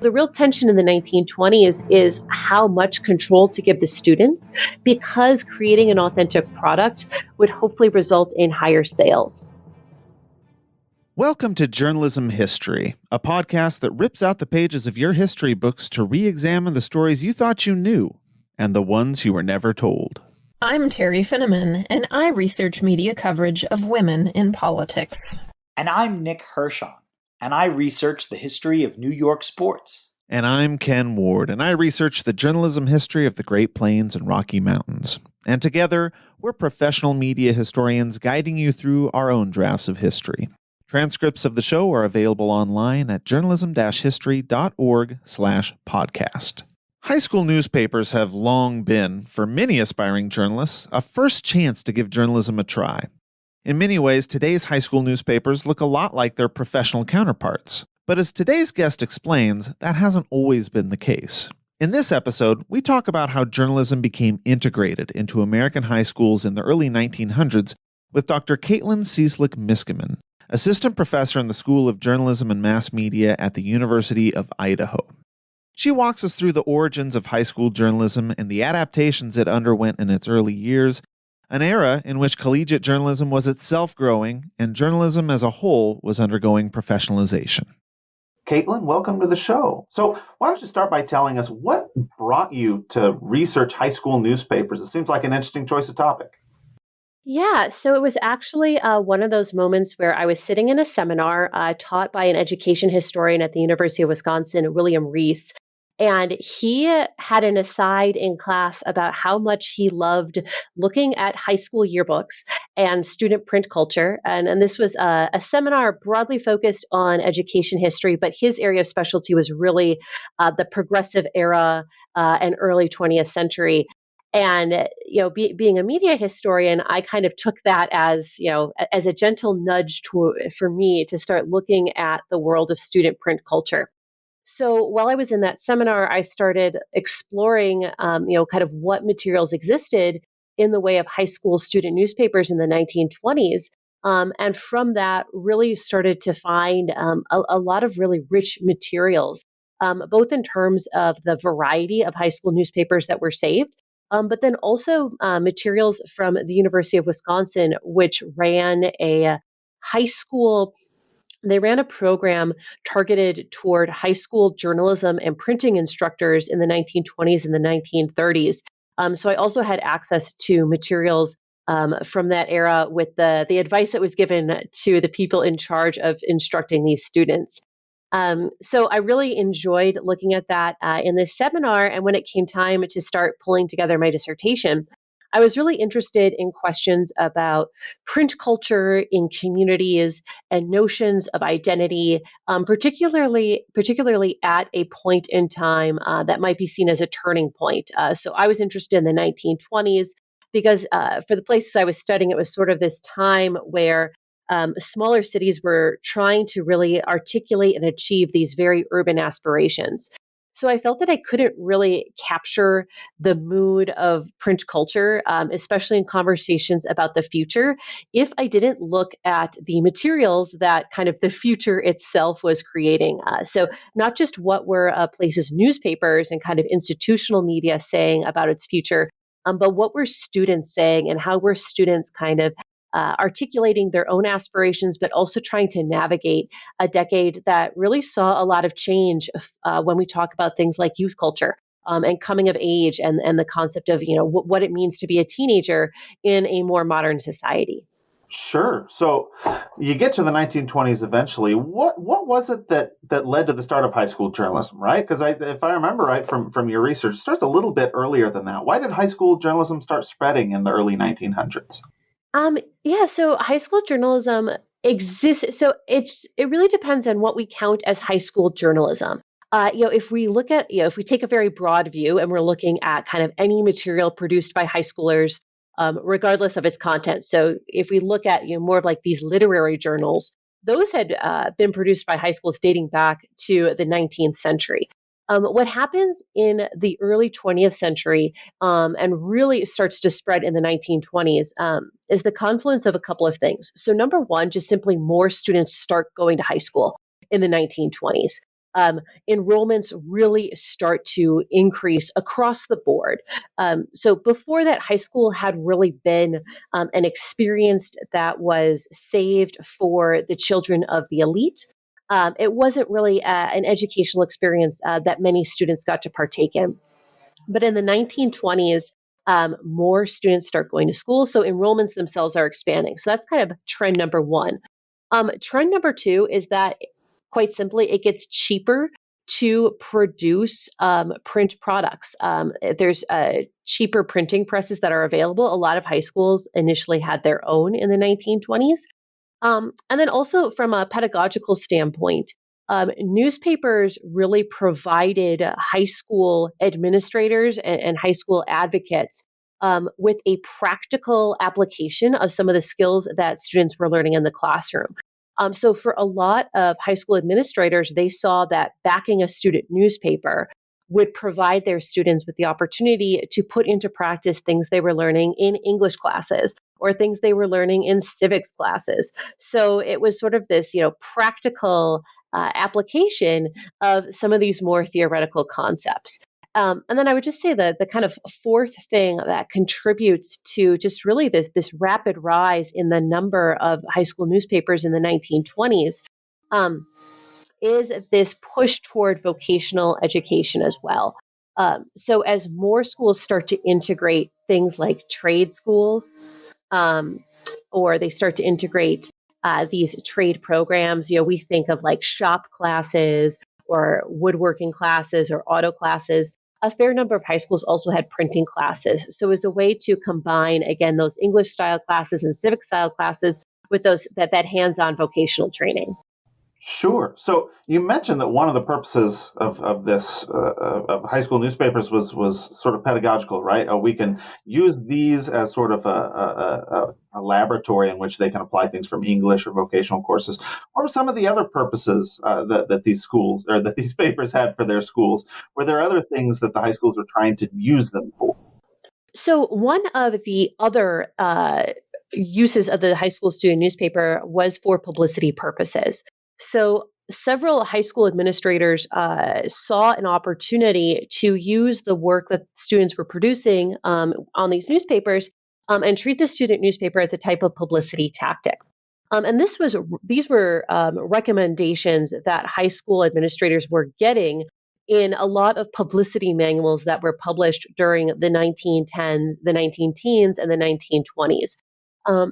The real tension in the 1920s is how much control to give the students, because creating an authentic product would hopefully result in higher sales. Welcome to Journalism History, a podcast that rips out the pages of your history books to re-examine the stories you thought you knew and the ones you were never told. I'm Terry Finneman, and I research media coverage of women in politics. And I'm Nick Hirschon, and I research the history of New York sports. And I'm Ken Ward, and I research the journalism history of the Great Plains and Rocky Mountains. And together, we're professional media historians guiding you through our own drafts of history. Transcripts of the show are available online at journalism-history.org/podcast. High school newspapers have long been, for many aspiring journalists, a first chance to give journalism a try. In many ways, today's high school newspapers look a lot like their professional counterparts. But as today's guest explains, that hasn't always been the case. In this episode, we talk about how journalism became integrated into American high schools in the early 1900s with Dr. Caitlin Cieslik Miskimen, assistant professor in the School of Journalism and Mass Media at the University of Idaho. She walks us through the origins of high school journalism and the adaptations it underwent in its early years, an era in which collegiate journalism was itself growing and journalism as a whole was undergoing professionalization. Caitlin, welcome to the show. So why don't you start by telling us what brought you to research high school newspapers? It seems like an interesting choice of topic. Yeah, so it was actually one of those moments where I was sitting in a seminar taught by an education historian at the University of Wisconsin, William Reese. And he had an aside in class about how much he loved looking at high school yearbooks and student print culture. And this was a seminar broadly focused on education history, but his area of specialty was really the progressive era and early 20th century. And being a media historian, I kind of took that as as a gentle nudge for me to start looking at the world of student print culture. So while I was in that seminar, I started exploring, kind of what materials existed in the way of high school student newspapers in the 1920s. And from that, really started to find a lot of really rich materials, both in terms of the variety of high school newspapers that were saved, but then also materials from the University of Wisconsin, which ran a high school they ran a program targeted toward high school journalism and printing instructors in the 1920s and the 1930s. So I also had access to materials from that era with the advice that was given to the people in charge of instructing these students. So I really enjoyed looking at that in this seminar. And when it came time to start pulling together my dissertation, I was really interested in questions about print culture in communities and notions of identity, particularly at a point in time that might be seen as a turning point. So I was interested in the 1920s because for the places I was studying, it was sort of this time where smaller cities were trying to really articulate and achieve these very urban aspirations. So I felt that I couldn't really capture the mood of print culture, especially in conversations about the future, if I didn't look at the materials that kind of the future itself was creating. So not just what were a place's newspapers and kind of institutional media saying about its future, but what were students saying and how were students kind of articulating their own aspirations, but also trying to navigate a decade that really saw a lot of change when we talk about things like youth culture and coming of age and the concept of what it means to be a teenager in a more modern society. Sure. So you get to the 1920s eventually. What was it that led to the start of high school journalism, right? Because if I remember right from your research, it starts a little bit earlier than that. Why did high school journalism start spreading in the early 1900s? So high school journalism exists. So it really depends on what we count as high school journalism. If we look at, if we take a very broad view and we're looking at kind of any material produced by high schoolers, regardless of its content. So if we look at, more of like these literary journals, those had been produced by high schools dating back to the 19th century. What happens in the early 20th century and really starts to spread in the 1920s is the confluence of a couple of things. So number one, just simply more students start going to high school in the 1920s. enrollments really start to increase across the board. So before that, high school had really been an experience that was saved for the children of the elite. It wasn't really an educational experience that many students got to partake in. But in the 1920s, more students start going to school, so enrollments themselves are expanding. So that's kind of trend number one. Trend number two is that, quite simply, it gets cheaper to produce print products. There's cheaper printing presses that are available. A lot of high schools initially had their own in the 1920s. And then also from a pedagogical standpoint, newspapers really provided high school administrators and high school advocates with a practical application of some of the skills that students were learning in the classroom. So for a lot of high school administrators, they saw that backing a student newspaper would provide their students with the opportunity to put into practice things they were learning in English classes or things they were learning in civics classes. So it was sort of this, practical application of some of these more theoretical concepts. And then I would just say that the kind of fourth thing that contributes to just really this rapid rise in the number of high school newspapers in the 1920s is this push toward vocational education as well. So as more schools start to integrate things like trade schools, or they start to integrate these trade programs, we think of like shop classes or woodworking classes or auto classes. A fair number of high schools also had printing classes. So as a way to combine, again, those English style classes and civic style classes with those that hands-on vocational training. Sure. So you mentioned that one of the purposes of this of high school newspapers was sort of pedagogical, right? We can use these as sort of a laboratory in which they can apply things from English or vocational courses. What were some of the other purposes that these schools or that these papers had for their schools? Were there other things that the high schools were trying to use them for? So one of the other uses of the high school student newspaper was for publicity purposes. So several high school administrators saw an opportunity to use the work that students were producing on these newspapers and treat the student newspaper as a type of publicity tactic. And these were recommendations that high school administrators were getting in a lot of publicity manuals that were published during the 1910s, the 19-teens, and the 1920s.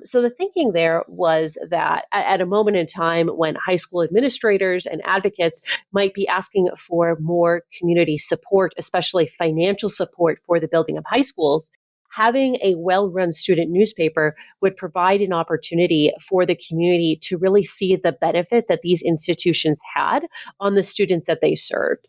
So the thinking there was that at a moment in time when high school administrators and advocates might be asking for more community support, especially financial support for the building of high schools, having a well-run student newspaper would provide an opportunity for the community to really see the benefit that these institutions had on the students that they served.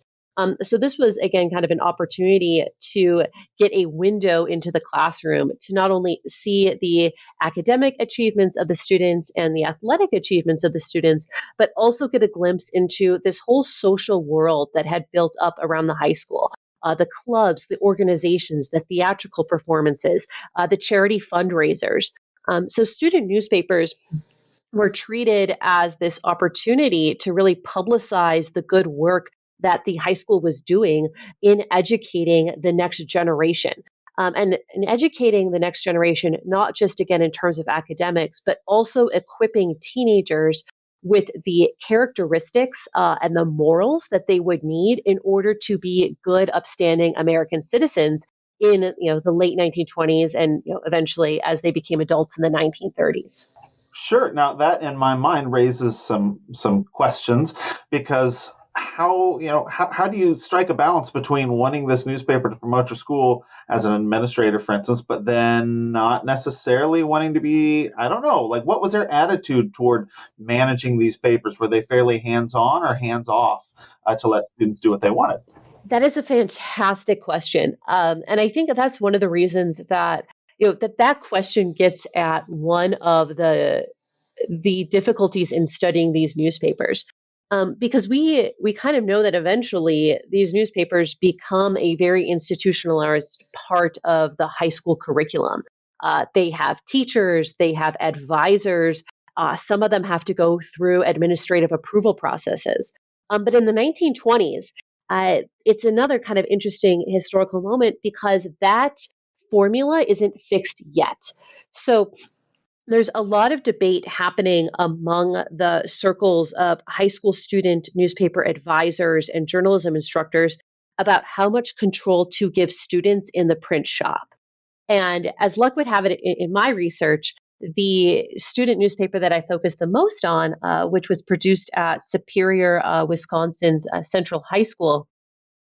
So this was, again, kind of an opportunity to get a window into the classroom to not only see the academic achievements of the students and the athletic achievements of the students, but also get a glimpse into this whole social world that had built up around the high school. The clubs, the organizations, the theatrical performances, the charity fundraisers. So student newspapers were treated as this opportunity to really publicize the good work that the high school was doing in educating the next generation. And in educating the next generation, not just, again, in terms of academics, but also equipping teenagers with the characteristics and the morals that they would need in order to be good, upstanding American citizens in the late 1920s and eventually as they became adults in the 1930s. Sure. Now that in my mind raises some questions because how do you strike a balance between wanting this newspaper to promote your school as an administrator, for instance, but then not necessarily wanting to be, I don't know, like what was their attitude toward managing these papers? Were they fairly hands-on or hands-off to let students do what they wanted? That is a fantastic question. And I think that's one of the reasons that that question gets at one of the difficulties in studying these newspapers. Because we kind of know that eventually these newspapers become a very institutionalized part of the high school curriculum. They have teachers, they have advisors, some of them have to go through administrative approval processes. But in the 1920s, it's another kind of interesting historical moment because that formula isn't fixed yet. So there's a lot of debate happening among the circles of high school student newspaper advisors and journalism instructors about how much control to give students in the print shop. And as luck would have it in my research, the student newspaper that I focused the most on, which was produced at Superior, Wisconsin's Central High School,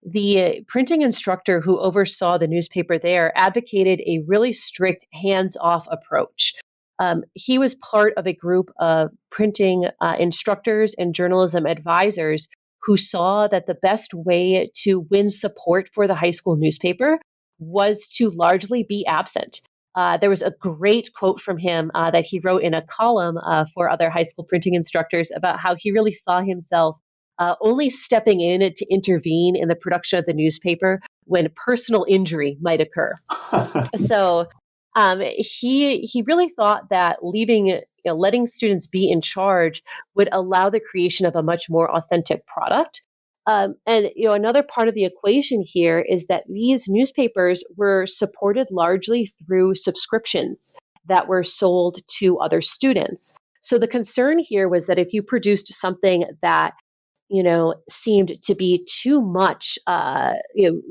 the printing instructor who oversaw the newspaper there advocated a really strict hands off approach. He was part of a group of printing instructors and journalism advisors who saw that the best way to win support for the high school newspaper was to largely be absent. There was a great quote from him that he wrote in a column for other high school printing instructors about how he really saw himself only stepping in to intervene in the production of the newspaper when personal injury might occur. So he really thought that letting students be in charge would allow the creation of a much more authentic product. And another part of the equation here is that these newspapers were supported largely through subscriptions that were sold to other students. So the concern here was that if you produced something that seemed to be too much,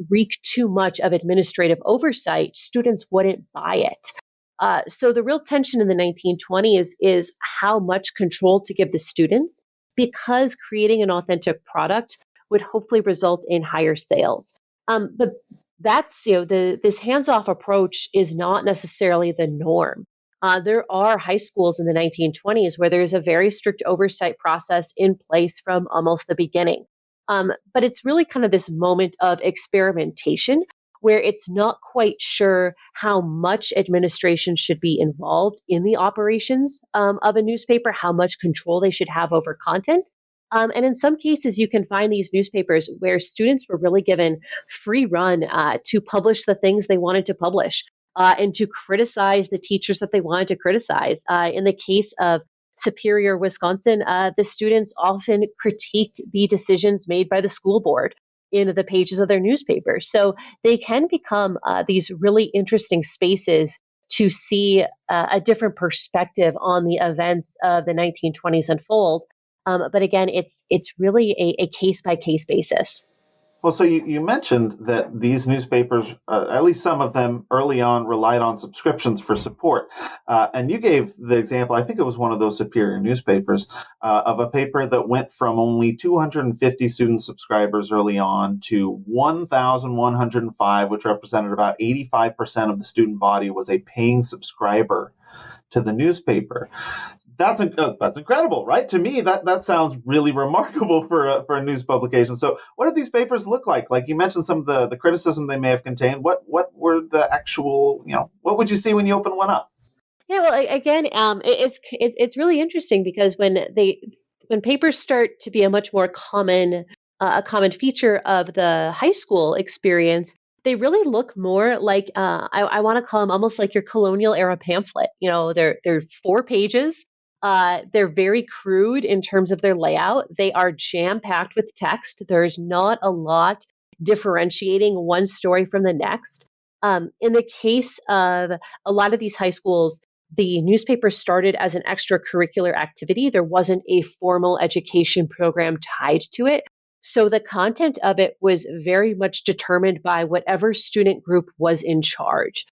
wreak too much of administrative oversight, students wouldn't buy it. So the real tension in the 1920s is how much control to give the students, because creating an authentic product would hopefully result in higher sales. But that's, this hands-off approach is not necessarily the norm. There are high schools in the 1920s where there's a very strict oversight process in place from almost the beginning. But it's really kind of this moment of experimentation where it's not quite sure how much administration should be involved in the operations of a newspaper, how much control they should have over content. And in some cases, you can find these newspapers where students were really given free run to publish the things they wanted to publish. And to criticize the teachers that they wanted to criticize. In the case of Superior, Wisconsin, the students often critiqued the decisions made by the school board in the pages of their newspaper. So they can become these really interesting spaces to see a different perspective on the events of the 1920s unfold. But again, it's really a case-by-case basis. Well, so you mentioned that these newspapers, at least some of them early on, relied on subscriptions for support. And you gave the example, I think it was one of those Superior newspapers, of a paper that went from only 250 student subscribers early on to 1,105, which represented about 85% of the student body was a paying subscriber to the newspaper. That's incredible, right? To me, that sounds really remarkable for a news publication. So what did these papers look like? Like you mentioned some of the criticism they may have contained. What were the actual, what would you see when you open one up? Yeah, well, again, it's really interesting because when papers start to be a much more common feature of the high school experience, they really look more like I want to call them almost like your colonial era pamphlet. They're 4 pages. They're very crude in terms of their layout. They are jam-packed with text. There's not a lot differentiating one story from the next. In the case of a lot of these high schools, the newspaper started as an extracurricular activity. There wasn't a formal education program tied to it. So the content of it was very much determined by whatever student group was in charge.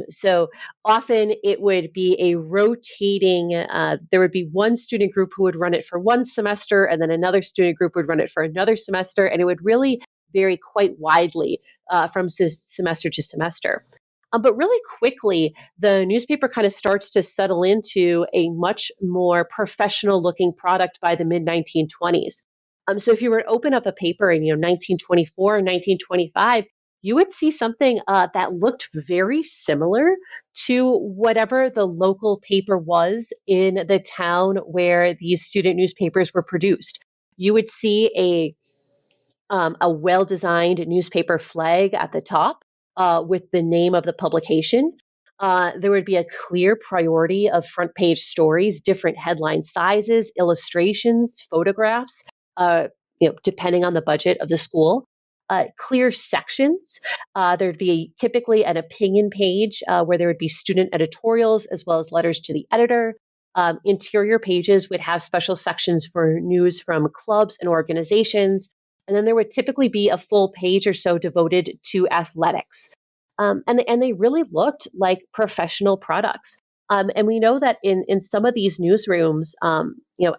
So often it would be a rotating, there would be one student group who would run it for one semester, and then another student group would run it for another semester, and it would really vary quite widely from semester to semester. But really quickly, the newspaper kind of starts to settle into a much more professional looking product by the mid 1920s. So if you were to open up a paper in 1924 or 1925, you would see something that looked very similar to whatever the local paper was in the town where these student newspapers were produced. You would see a well-designed newspaper flag at the top with the name of the publication. There would be a clear priority of front page stories, different headline sizes, illustrations, photographs. depending on the budget of the school. Clear sections. There'd be typically an opinion page where there would be student editorials as well as letters to the editor. Interior pages would have special sections for news from clubs and organizations. And then there would typically be a full page or so devoted to athletics. And they really looked like professional products. And we know that in some of these newsrooms,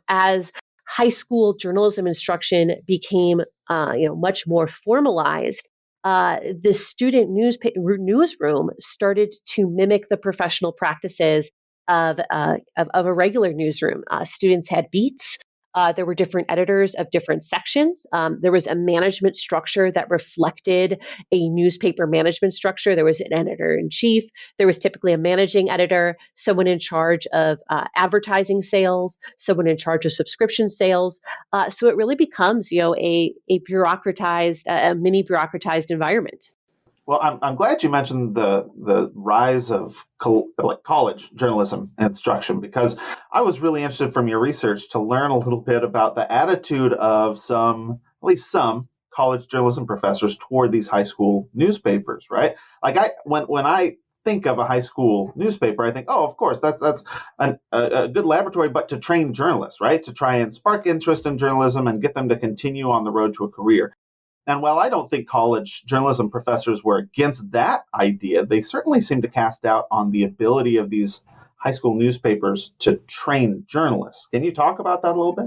as high school journalism instruction became, much more formalized, the student newsroom started to mimic the professional practices of a regular newsroom. Students had beats. There were different editors of different sections. There was a management structure that reflected a newspaper management structure. There was an editor in chief. There was typically a managing editor, someone in charge of advertising sales, someone in charge of subscription sales. So it really becomes, a bureaucratized, a mini bureaucratized environment. Well, I'm glad you mentioned the rise of college journalism instruction, because I was really interested from your research to learn a little bit about the attitude of at least some college journalism professors toward these high school newspapers, right? Like when I think of a high school newspaper, I think, oh, of course, that's a good laboratory, but to train journalists, right? To try and spark interest in journalism and get them to continue on the road to a career. And while I don't think college journalism professors were against that idea, they certainly seem to cast doubt on the ability of these high school newspapers to train journalists. Can you talk about that a little bit?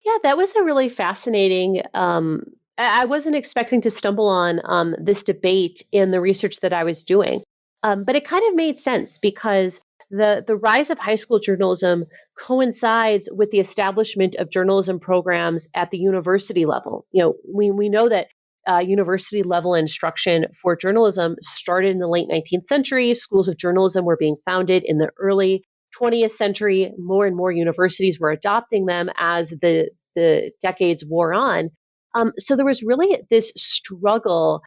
Yeah, that was a really fascinating. I wasn't expecting to stumble on this debate in the research that I was doing, but it kind of made sense because the rise of high school journalism coincides with the establishment of journalism programs at the university level. We know that university level instruction for journalism started in the late 19th century. Schools of journalism were being founded in the early 20th century. More and more universities were adopting them as the decades wore on. So there was really this struggle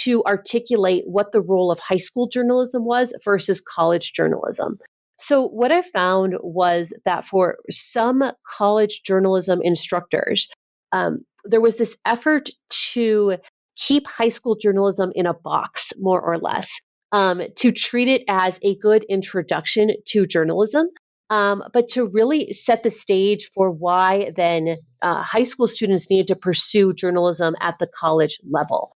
to articulate what the role of high school journalism was versus college journalism. So what I found was that for some college journalism instructors, there was this effort to keep high school journalism in a box, more or less, to treat it as a good introduction to journalism, but to really set the stage for why then high school students needed to pursue journalism at the college level.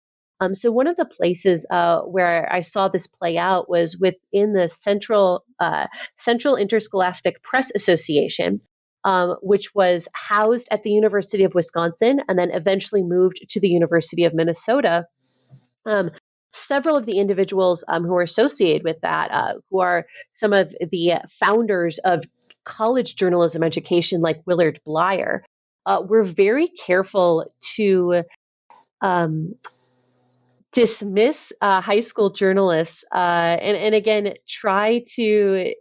So one of the places where I saw this play out was within the Central Interscholastic Press Association, which was housed at the University of Wisconsin and then eventually moved to the University of Minnesota. Several of the individuals who are associated with that, who are some of the founders of college journalism education, like Willard Blyer, were very careful to dismiss high school journalists and again try to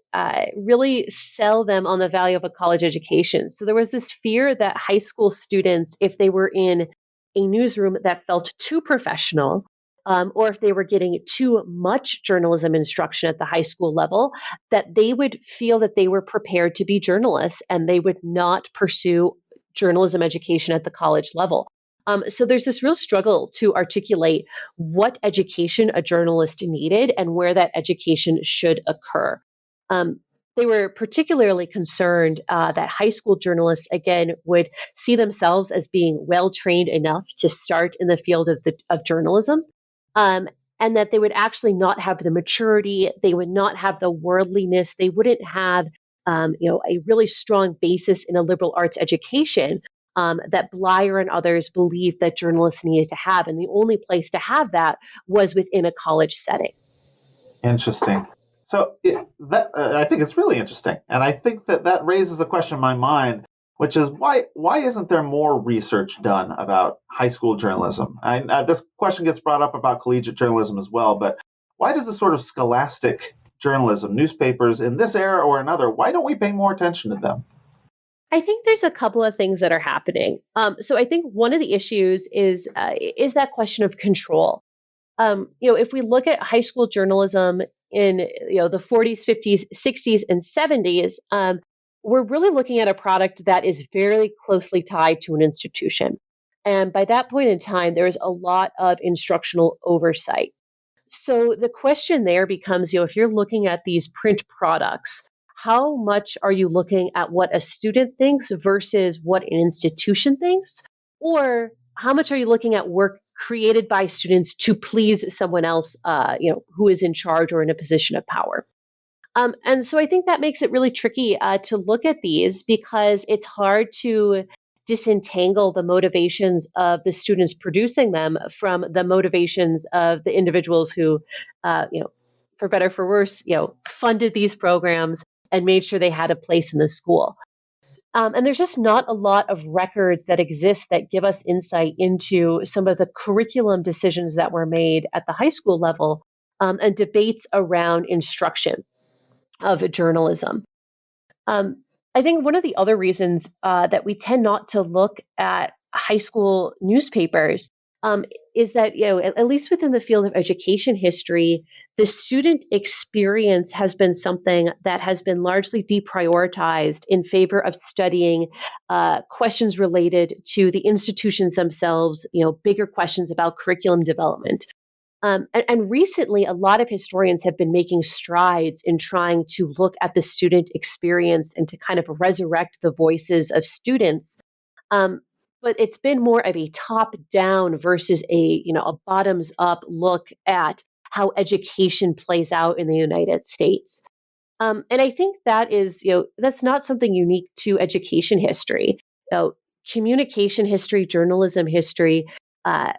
really sell them on the value of a college education. So there was this fear that high school students, if they were in a newsroom that felt too professional, or if they were getting too much journalism instruction at the high school level, that they would feel that they were prepared to be journalists and they would not pursue journalism education at the college level. So there's this real struggle to articulate what education a journalist needed and where that education should occur. They were particularly concerned that high school journalists, again, would see themselves as being well trained enough to start in the field of journalism, and that they would actually not have the maturity, they would not have the worldliness, they wouldn't have a really strong basis in a liberal arts education that Blyer and others believed that journalists needed to have. And the only place to have that was within a college setting. Interesting. So I think it's really interesting. And I think that raises a question in my mind, which is why isn't there more research done about high school journalism? This question gets brought up about collegiate journalism as well, but why does the sort of scholastic journalism, newspapers in this era or another, why don't we pay more attention to them? I think there's a couple of things that are happening. So I think one of the issues is that question of control. If we look at high school journalism in the 40s, 50s, 60s, and 70s, we're really looking at a product that is very closely tied to an institution. And by that point in time, there was a lot of instructional oversight. So the question there becomes, if you're looking at these print products, how much are you looking at what a student thinks versus what an institution thinks? Or how much are you looking at work created by students to please someone else, who is in charge or in a position of power? And so I think that makes it really tricky to look at these because it's hard to disentangle the motivations of the students producing them from the motivations of the individuals who, for better or for worse, funded these programs and made sure they had a place in the school. And there's just not a lot of records that exist that give us insight into some of the curriculum decisions that were made at the high school level and debates around instruction of journalism. I think one of the other reasons that we tend not to look at high school newspapers is that, at least within the field of education history, the student experience has been something that has been largely deprioritized in favor of studying questions related to the institutions themselves, bigger questions about curriculum development. And recently, a lot of historians have been making strides in trying to look at the student experience and to kind of resurrect the voices of students. But it's been more of a top-down versus a bottoms-up look at how education plays out in the United States. And I think that is, that's not something unique to education history. Communication history, journalism history,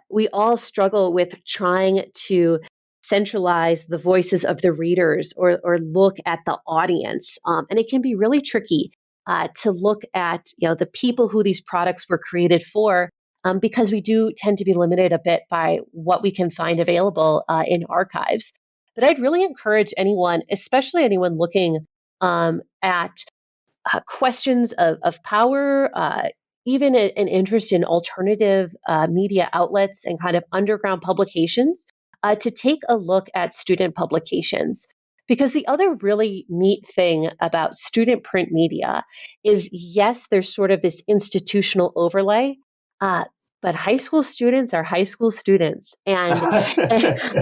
we all struggle with trying to centralize the voices of the readers or look at the audience. And it can be really tricky to look at the people who these products were created for, because we do tend to be limited a bit by what we can find available in archives. But I'd really encourage anyone, especially anyone looking at questions of power, even an interest in alternative media outlets and kind of underground publications, to take a look at student publications. Because the other really neat thing about student print media is, yes, there's sort of this institutional overlay, but high school students are high school students, and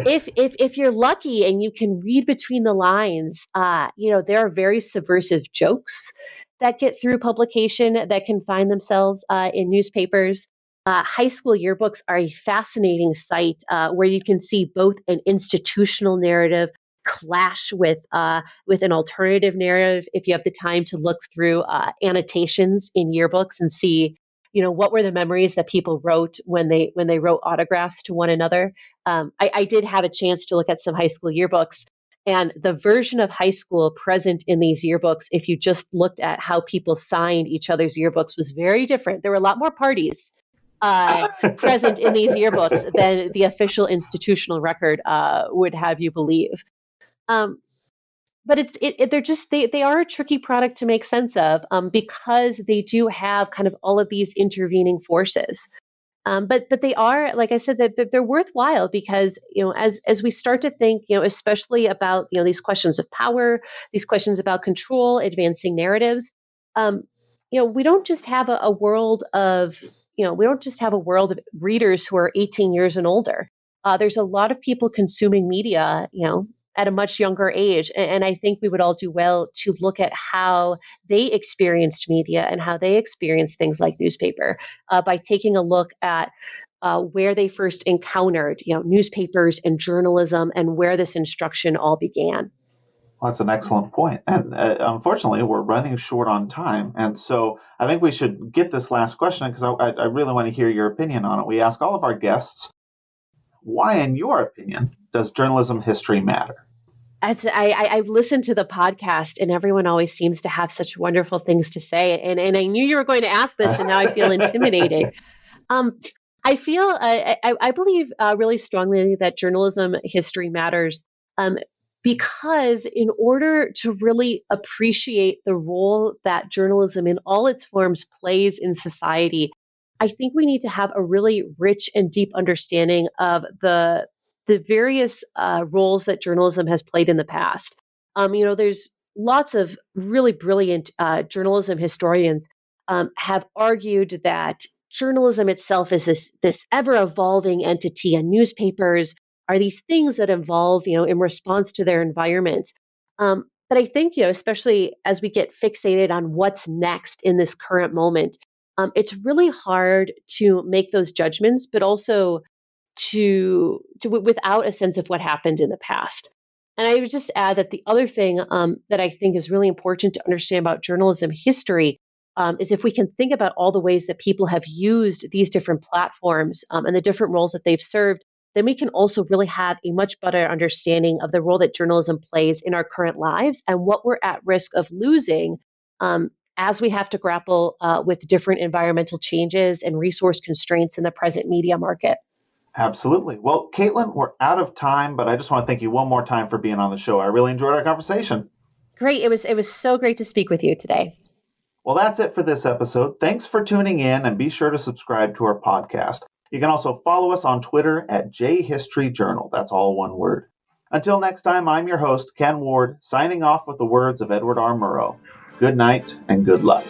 if you're lucky and you can read between the lines, there are very subversive jokes that get through publication that can find themselves in newspapers. High school yearbooks are a fascinating site where you can see both an institutional narrative clash with an alternative narrative. If you have the time to look through annotations in yearbooks and see, what were the memories that people wrote when they wrote autographs to one another. I did have a chance to look at some high school yearbooks. And the version of high school present in these yearbooks, if you just looked at how people signed each other's yearbooks, was very different. There were a lot more parties present in these yearbooks than the official institutional record would have you believe. But they are a tricky product to make sense of because they do have kind of all of these intervening forces. But they are, like I said, that they're worthwhile because as we start to think, especially about these questions of power, these questions about control, advancing narratives, we don't just have a world of readers who are 18 years and older. There's a lot of people consuming media, at a much younger age. And I think we would all do well to look at how they experienced media and how they experienced things like newspaper by taking a look at where they first encountered, newspapers and journalism and where this instruction all began. Well, that's an excellent point. And unfortunately, we're running short on time. And so I think we should get this last question because I really want to hear your opinion on it. We ask all of our guests, why, in your opinion, does journalism history matter? I've listened to the podcast, and everyone always seems to have such wonderful things to say. And I knew you were going to ask this, and now I feel intimidated. I believe really strongly that journalism history matters because in order to really appreciate the role that journalism in all its forms plays in society, I think we need to have a really rich and deep understanding of the various roles that journalism has played in the past. There's lots of really brilliant journalism historians have argued that journalism itself is this ever evolving entity, and newspapers are these things that evolve, in response to their environment. But I think, especially as we get fixated on what's next in this current moment, it's really hard to make those judgments, but also without a sense of what happened in the past. And I would just add that the other thing that I think is really important to understand about journalism history is if we can think about all the ways that people have used these different platforms and the different roles that they've served, then we can also really have a much better understanding of the role that journalism plays in our current lives and what we're at risk of losing as we have to grapple with different environmental changes and resource constraints in the present media market. Absolutely. Well, Caitlin, we're out of time, but I just want to thank you one more time for being on the show. I really enjoyed our conversation. Great. It was so great to speak with you today. Well, that's it for this episode. Thanks for tuning in, and be sure to subscribe to our podcast. You can also follow us on Twitter at JHistoryJournal. That's all one word. Until next time, I'm your host, Ken Ward, signing off with the words of Edward R. Murrow. Good night and good luck.